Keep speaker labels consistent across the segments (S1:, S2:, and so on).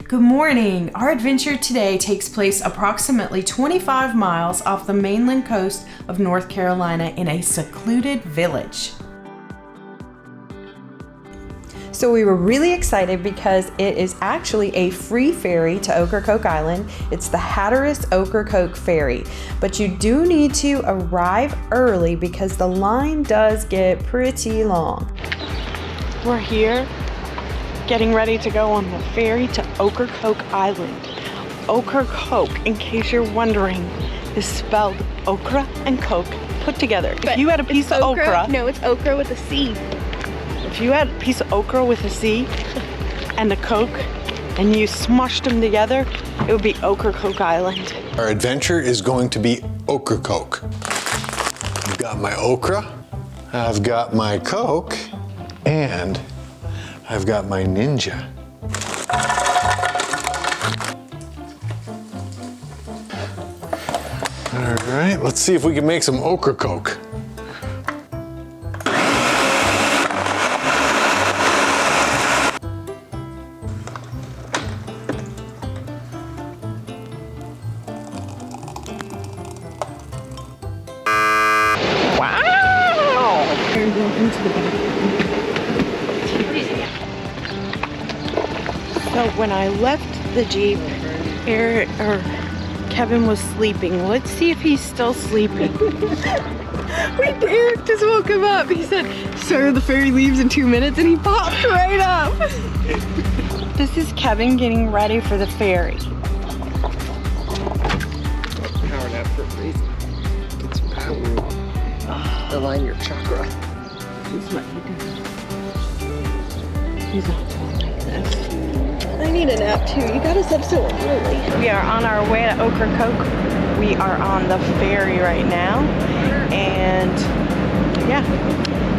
S1: Good morning. Our adventure today takes place approximately 25 miles off the mainland coast of North Carolina in a secluded village. So we were really excited because it is actually a free ferry to Ocracoke Island. It's the Hatteras Ocracoke ferry, but you do need to arrive early because the line does get pretty long.
S2: We're here getting ready to go on the ferry to Ocracoke Island. Ocracoke, in case you're wondering, is spelled okra and coke put together.
S3: But
S2: if you had a piece of okra.
S3: No, it's okra with a C.
S2: If you had a piece of okra with a C and a coke and you smushed them together, it would be Ocracoke Island.
S4: Our adventure is going to be Ocracoke. I've got my okra, I've got my coke, and I've got my ninja. All right, let's see if we can make some Ocracoke.
S2: So when I left the Jeep, Kevin was sleeping. Let's see if he's still sleeping. Eric just woke him up. He said, "Sir, the ferry leaves in 2 minutes," and he popped right up. This is Kevin getting ready for the ferry.
S5: Power nap for a reason. Get some power. Align your chakra.
S2: This is what he does. He's all like this.
S3: I need a nap too. You got us up so early.
S2: We are on our way to Ocracoke. We are on the ferry right now, and yeah,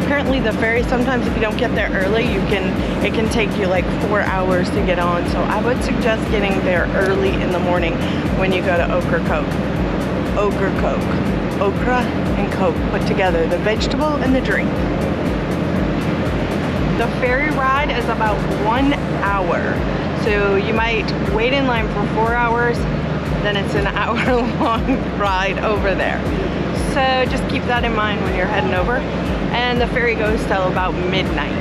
S2: apparently the ferry, sometimes if you don't get there early, it can take you like 4 hours to get on. So I would suggest getting there early in the morning when you go to Ocracoke. Ocracoke, okra and coke put together, the vegetable and the drink. The ferry ride is about 1 hour. So you might wait in line for 4 hours, then it's an hour-long ride over there. So just keep that in mind when you're heading over. And the ferry goes till about midnight.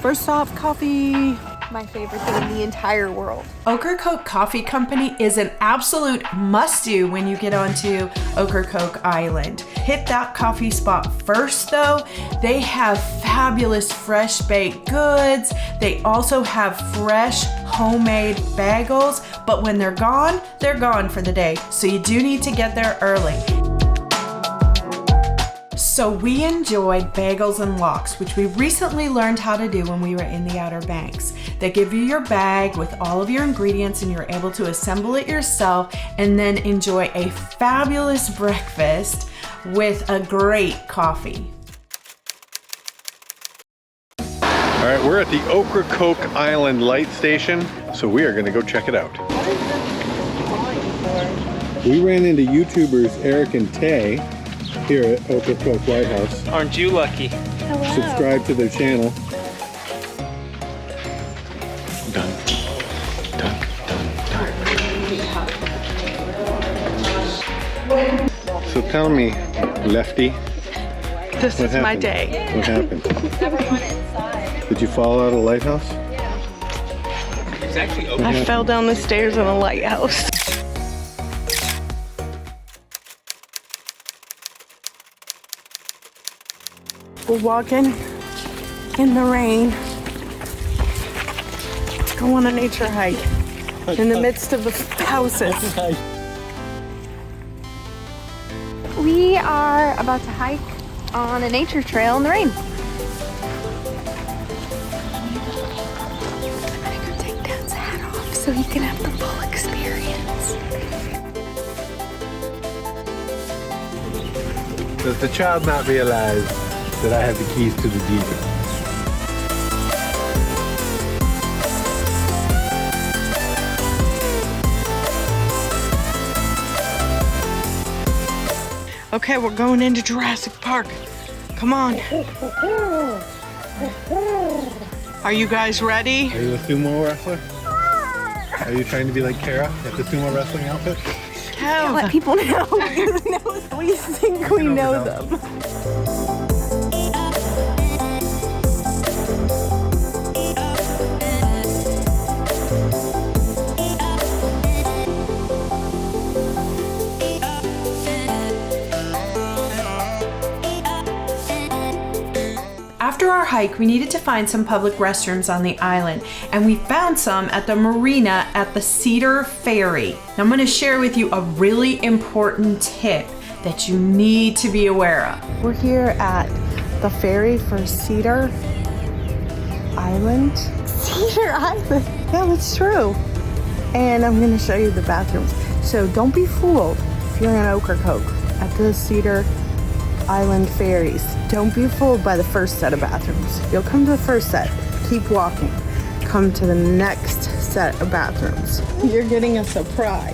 S1: First off, coffee.
S3: My favorite thing in the entire world.
S1: Ocracoke Coffee Company is an absolute must-do when you get onto Ocracoke Island. Hit that coffee spot first though. They have fabulous fresh baked goods. They also have fresh homemade bagels, but when they're gone for the day. So you do need to get there early. So we enjoyed bagels and lox, which we recently learned how to do when we were in the Outer Banks. They give you your bag with all of your ingredients and you're able to assemble it yourself and then enjoy a fabulous breakfast with a great coffee.
S4: All right, we're at the Ocracoke Island light station, so we are gonna go check it out. We ran into YouTubers Eric and Tay here at Ocracoke Lighthouse.
S5: Aren't you lucky?
S3: Hello.
S4: Subscribe to their channel. Dun, dun, dun, dun. So tell me, Lefty,
S2: This
S4: what
S2: is my
S4: happened?
S2: day.
S4: What happened? Did you fall out of the lighthouse?
S5: It's actually open.
S2: I fell down the stairs in a lighthouse. We're walking in the rain. Go on a nature hike. in the midst of the houses.
S6: We are about to hike on a nature trail in the rain. I'm gonna go take Dad's hat off so he can have the full experience.
S4: Does the child not realize that I have the keys to the Jeep?
S2: Okay, we're going into Jurassic Park. Come on. Are you guys ready?
S4: Are you a sumo wrestler? Are you trying to be like Kara at the sumo wrestling outfit?
S6: Let people know.
S2: We think we know them.
S1: After our hike, we needed to find some public restrooms on the island, and we found some at the marina at the Cedar Ferry. Now I'm going to share with you a really important tip that you need to be aware of.
S2: We're here at the ferry for Cedar Island. Cedar Island. Yeah, that's true. And I'm going to show you the bathrooms. So don't be fooled if you're in Ocracoke at the Cedar Island ferries. Don't be fooled by the first set of bathrooms. You'll come to the first set, keep walking, come to the next set of bathrooms. You're getting a surprise.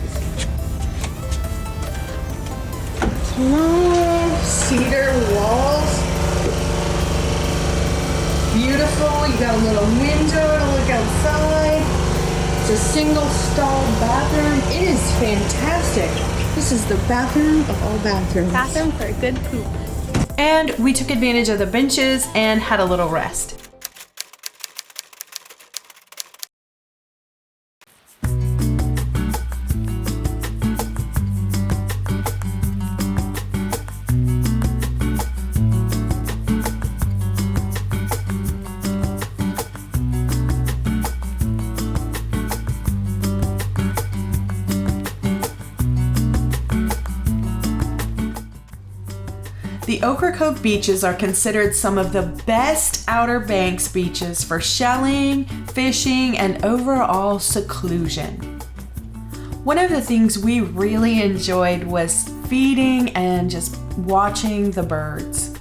S2: Long cedar walls. Beautiful. You got a little window to look outside. It's a single stall bathroom. It is fantastic. This is the bathroom of all bathrooms.
S6: Bathroom for a good poop.
S1: And we took advantage of the benches and had a little rest. The Ocracoke beaches are considered some of the best Outer Banks beaches for shelling, fishing, and overall seclusion. One of the things we really enjoyed was feeding and just watching the birds.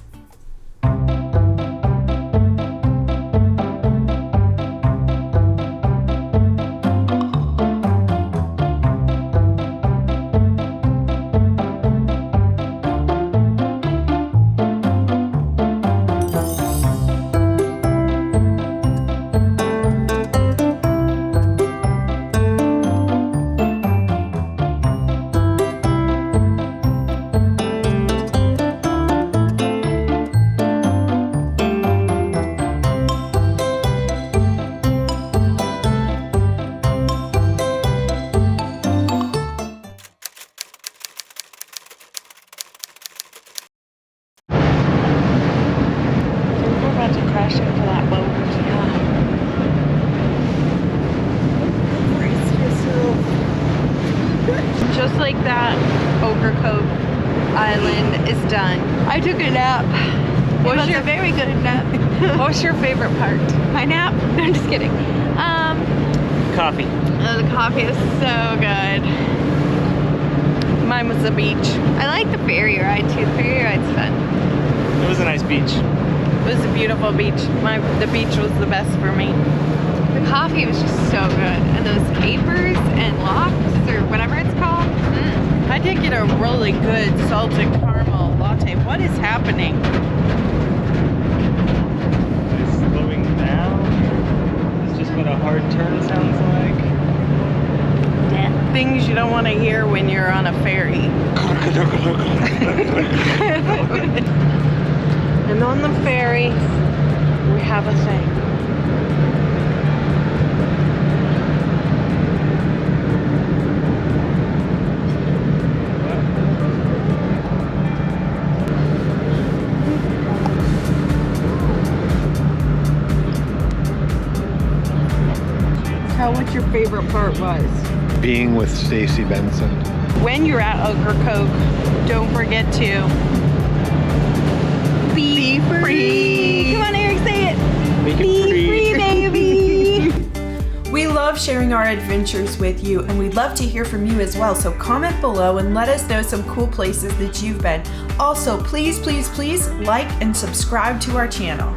S2: Just like that, Ocracoke Island is done. I took a nap.
S6: It was a very good nap.
S2: What was your favorite part?
S6: My nap? No, I'm just kidding.
S5: Coffee.
S6: Oh, the coffee is so good.
S2: Mine was the beach.
S6: I like the ferry ride too. The ferry ride's fun.
S5: It was a nice beach.
S2: It was a beautiful beach. The beach was the best for me.
S6: The coffee was just so good. And those capers and lox or whatever it's called.
S2: I did get a really good salted caramel latte. What is happening?
S5: It's slowing down. It's just what a hard turn sounds like.
S6: Yeah.
S2: Things you don't want to hear when you're on a ferry. And on the ferry, we have a thing. Tell what
S5: your favorite part was?
S4: Being with Stacy Benson.
S2: When you're at Ocracoke, don't forget to be free. Come on, Eric, say it.
S5: Make it
S2: Be free, baby.
S1: We love sharing our adventures with you, and we'd love to hear from you as well. So comment below and let us know some cool places that you've been. Also, please, please, please like and subscribe to our channel.